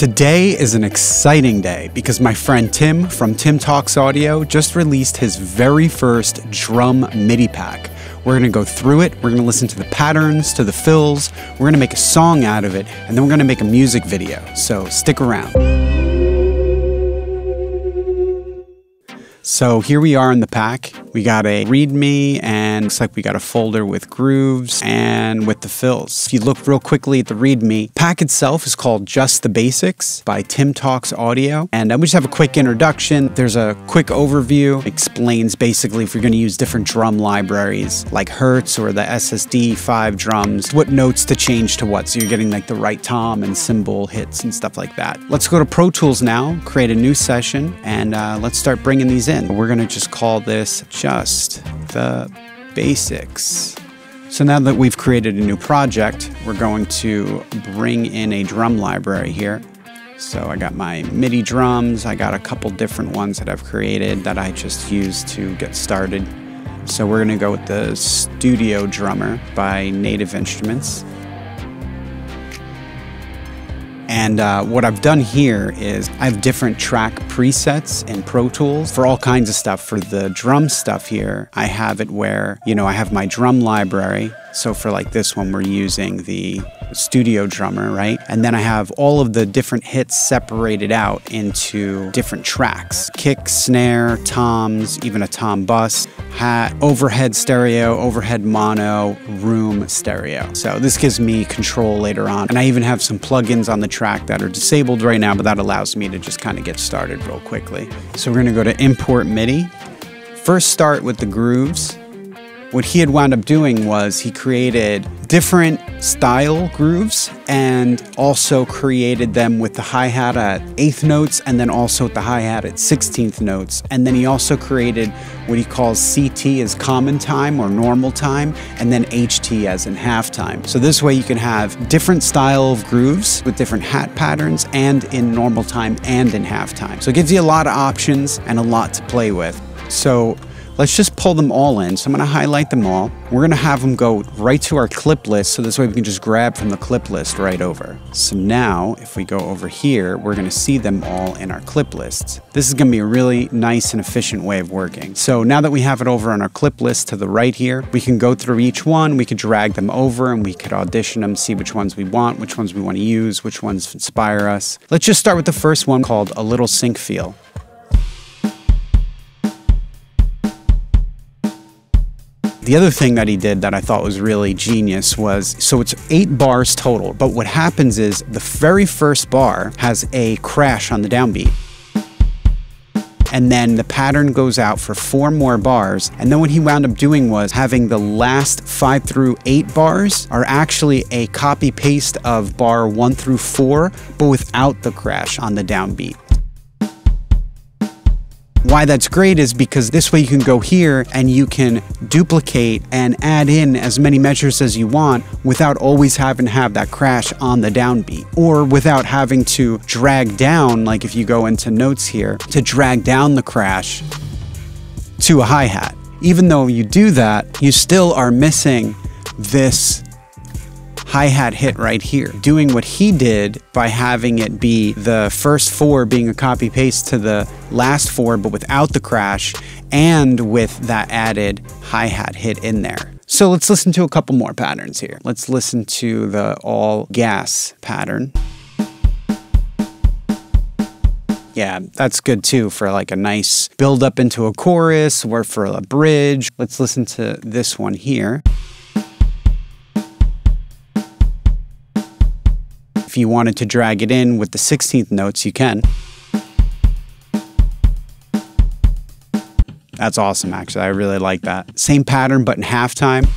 Today is an exciting day because my friend Tim from Tim Talks Audio just released his very first drum MIDI pack. We're going to go through it, we're going to listen to the patterns, to the fills, we're going to make a song out of it, and then we're going to make a music video. So stick around. So here we are in the pack. We got a ReadMe and looks like we got a folder with grooves and with the fills. If you look real quickly at the ReadMe, pack itself is called Just the Basics by Tim Talks Audio. And we just have a quick introduction. There's a quick overview. It explains basically if you're going to use different drum libraries like Hertz or the SSD 5 drums, what notes to change to what. So you're getting like the right tom and cymbal hits and stuff like that. Let's go to Pro Tools now, create a new session, and let's start bringing these in. We're going to just call this Just the Basics. So now that we've created a new project, we're going to bring in a drum library here. So I got my MIDI drums. I got a couple different ones that I've created that I just use to get started. So we're going to go with the Studio Drummer by Native Instruments. And what I've done here is I have different track presets in Pro Tools for all kinds of stuff. For the drum stuff here, I have it where, I have my drum library. So for like this one, we're using the Studio Drummer, right? And then I have all of the different hits separated out into different tracks. Kick, snare, toms, even a tom bus, hat, overhead stereo, overhead mono, room stereo. So this gives me control later on. And I even have some plugins on the track that are disabled right now, but that allows me to just kind of get started real quickly. So we're gonna go to Import MIDI. First start with the grooves. What he had wound up doing was he created different style grooves and also created them with the hi-hat at 8th notes and then also with the hi-hat at 16th notes. And then he also created what he calls CT as common time or normal time, and then HT as in half time. So this way you can have different style of grooves with different hat patterns and in normal time and in half time. So it gives you a lot of options and a lot to play with. So let's just pull them all in. So I'm going to highlight them all. We're going to have them go right to our clip list, so this way we can just grab from the clip list right over. So now, if we go over here, we're going to see them all in our clip lists. This is going to be a really nice and efficient way of working. So now that we have it over on our clip list to the right here, we can go through each one, we could drag them over, and we could audition them, see which ones we want to use, which ones inspire us. Let's just start with the first one called A Little Sync Feel. The other thing that he did that I thought was really genius was, so it's 8 bars total, but what happens is the very first bar has a crash on the downbeat. And then the pattern goes out for 4 more bars. And then what he wound up doing was having the last 5 through 8 bars are actually a copy paste of bar 1 through 4, but without the crash on the downbeat. Why that's great is because this way you can go here and you can duplicate and add in as many measures as you want without always having to have that crash on the downbeat, or without having to drag down, like if you go into notes here, to drag down the crash to a hi-hat. Even though you do that, you still are missing this hi-hat hit right here. Doing what he did by having it be the first 4 being a copy paste to the last 4 but without the crash and with that added hi-hat hit in there. So let's listen to a couple more patterns here. Let's listen to the all gas pattern. Yeah, that's good too for like a nice build up into a chorus or for a bridge. Let's listen to this one here. If you wanted to drag it in with the 16th notes, you can. That's awesome, actually. I really like that. Same pattern, but in halftime.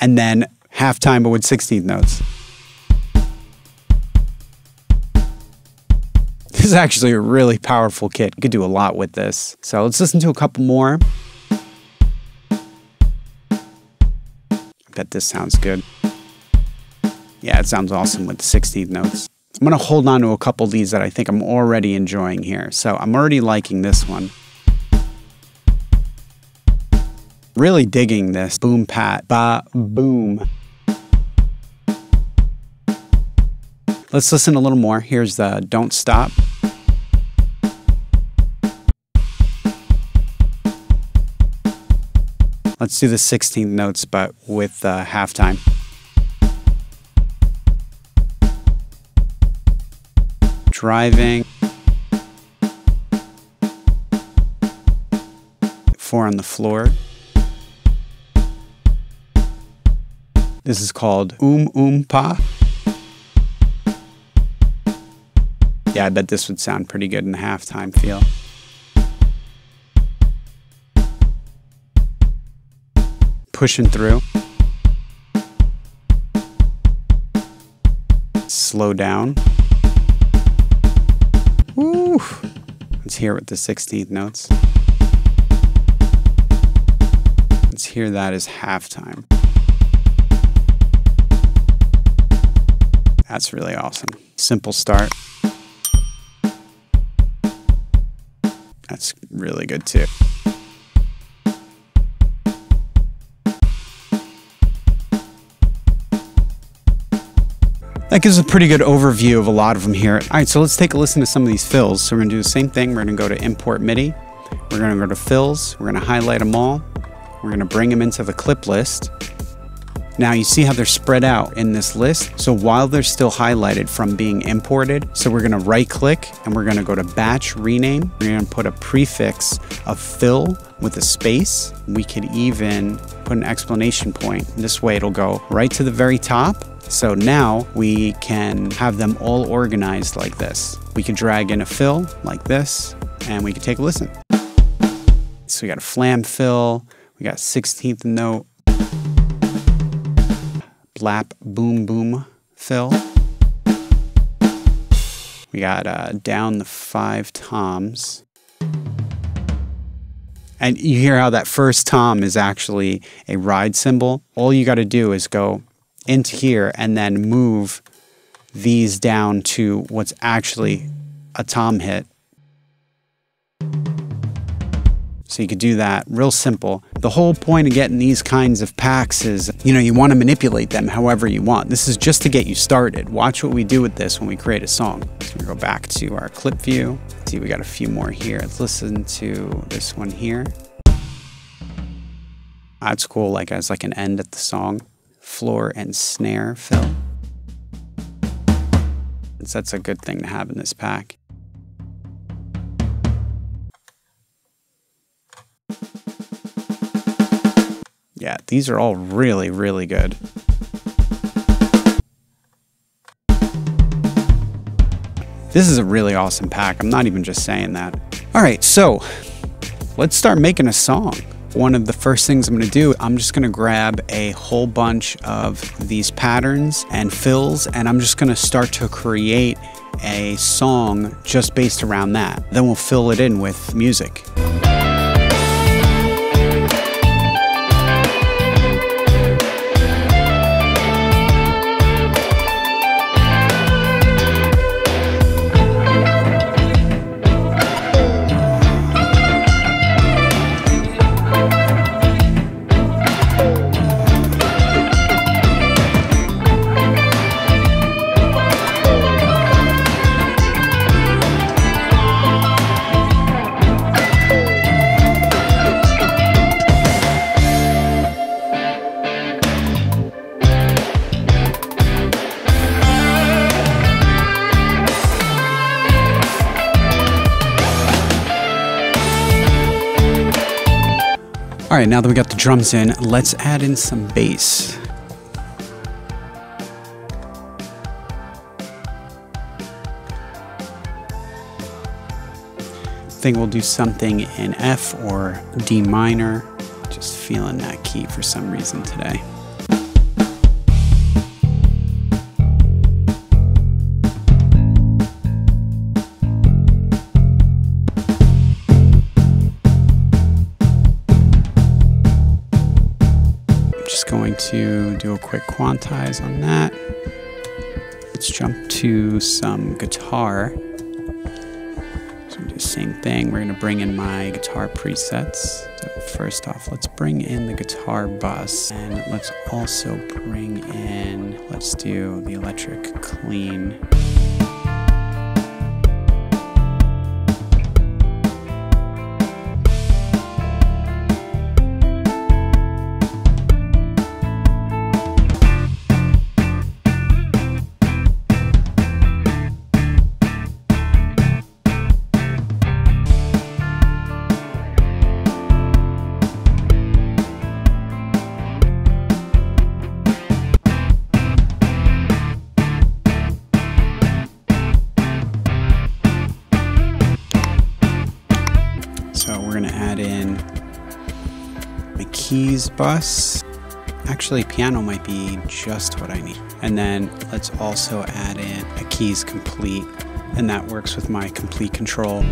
And then halftime, but with 16th notes. This is actually a really powerful kit. You could do a lot with this. So let's listen to a couple more. Bet this sounds good. Yeah, it sounds awesome with the 16th notes. I'm going to hold on to a couple of these that I think I'm already enjoying here. So I'm already liking this one. Really digging this boom pat ba boom. Let's listen a little more. Here's the Don't Stop. Let's do the 16th notes, but with halftime. Driving. 4 on the floor. This is called Pa. Yeah, I bet this would sound pretty good in the halftime feel. Pushing through. Slow down. Woo! Let's hear it with the 16th notes. Let's hear that as halftime. That's really awesome. Simple start. That's really good too. That gives a pretty good overview of a lot of them here. All right, so let's take a listen to some of these fills. So we're gonna do the same thing. We're gonna go to Import MIDI. We're gonna go to Fills. We're gonna highlight them all. We're gonna bring them into the clip list. Now you see how they're spread out in this list. So while they're still highlighted from being imported, so we're gonna right click and we're gonna go to Batch Rename. We're gonna put a prefix of fill with a space. We could even put an exclamation point. This way it'll go right to the very top. So now we can have them all organized like this. We can drag in a fill like this and we can take a listen. So we got a flam fill, we got 16th note, blap boom boom fill. We got down the 5 toms. And you hear how that first tom is actually a ride cymbal. All you got to do is go into here and then move these down to what's actually a tom hit. So you could do that real simple. The whole point of getting these kinds of packs is, you want to manipulate them however you want. This is just to get you started. Watch what we do with this when we create a song. So we go back to our clip view. See, we got a few more here. Let's listen to this one here. That's cool, like as like an end at the song. Floor and snare fill. That's a good thing to have in this pack. Yeah, these are all really, really good. This is a really awesome pack. I'm not even just saying that. All right, so let's start making a song. One of the first things I'm gonna do, I'm just gonna grab a whole bunch of these patterns and fills, and I'm just gonna start to create a song just based around that. Then we'll fill it in with music. All right, now that we got the drums in, let's add in some bass. I think we'll do something in F or D minor. Just feeling that key for some reason today. Going to do a quick quantize on that. Let's jump to some guitar. So do the same thing. We're going to bring in my guitar presets. So first off, let's bring in the guitar bus, and let's also bring in, let's Let's do the electric clean. So we're gonna add in the keys bus. Actually, piano might be just what I need. And then let's also add in a keys complete, and that works with my complete control.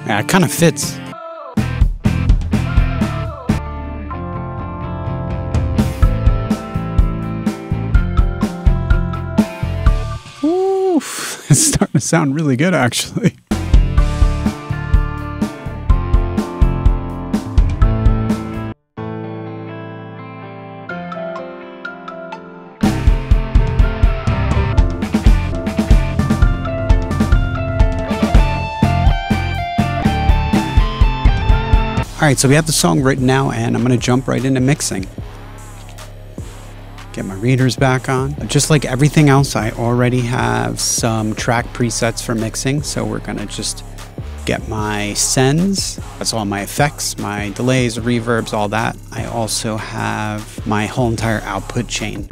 Yeah, it kind of fits. It's starting to sound really good, actually. All right, so we have the song written now, and I'm going to jump right into mixing. Get my readers back on. Just like everything else, I already have some track presets for mixing, so we're gonna just get my sends. That's all my effects, my delays, reverbs, all that. I also have my whole entire output chain.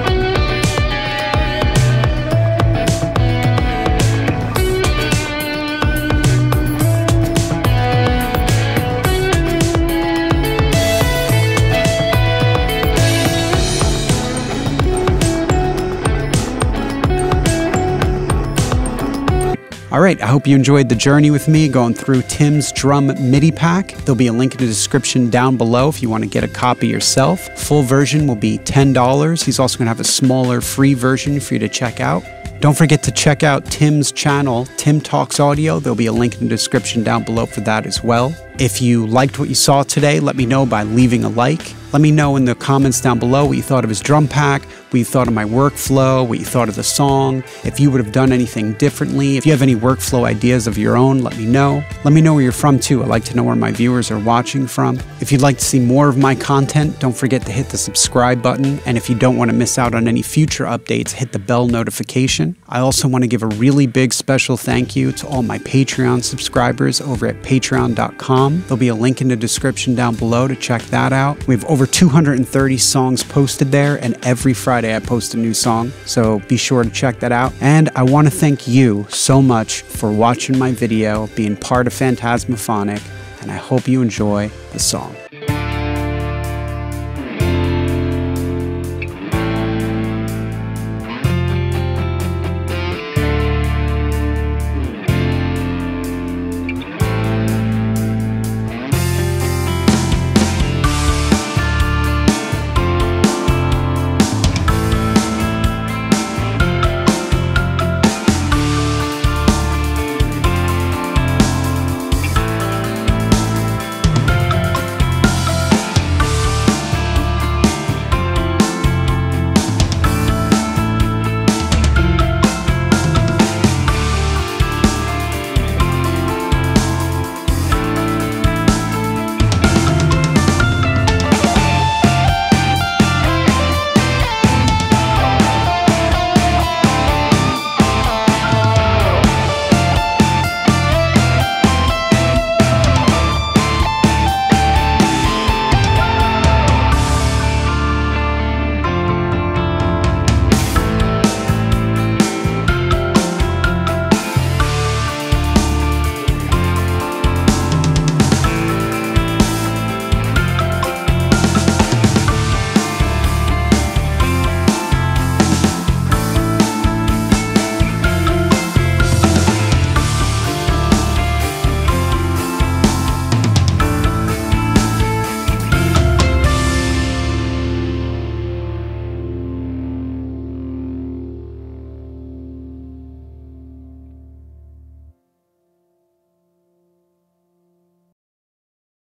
All right, I hope you enjoyed the journey with me going through Tim's drum MIDI pack. There'll be a link in the description down below if you want to get a copy yourself. Full version will be $10. He's also going to have a smaller free version for you to check out. Don't forget to check out Tim's channel, Tim Talks Audio. There'll be a link in the description down below for that as well. If you liked what you saw today, let me know by leaving a like. Let me know in the comments down below what you thought of his drum pack, what you thought of my workflow, what you thought of the song, if you would have done anything differently. If you have any workflow ideas of your own, let me know. Let me know where you're from too. I like to know where my viewers are watching from. If you'd like to see more of my content, don't forget to hit the subscribe button. And if you don't want to miss out on any future updates, hit the bell notification. I also want to give a really big special thank you to all my Patreon subscribers over at patreon.com. There'll be a link in the description down below to check that out. We have over 230 songs posted there, and every Friday I post a new song, so be sure to check that out. And I want to thank you so much for watching my video, being part of PhantasmaPhonic, and I hope you enjoy the song.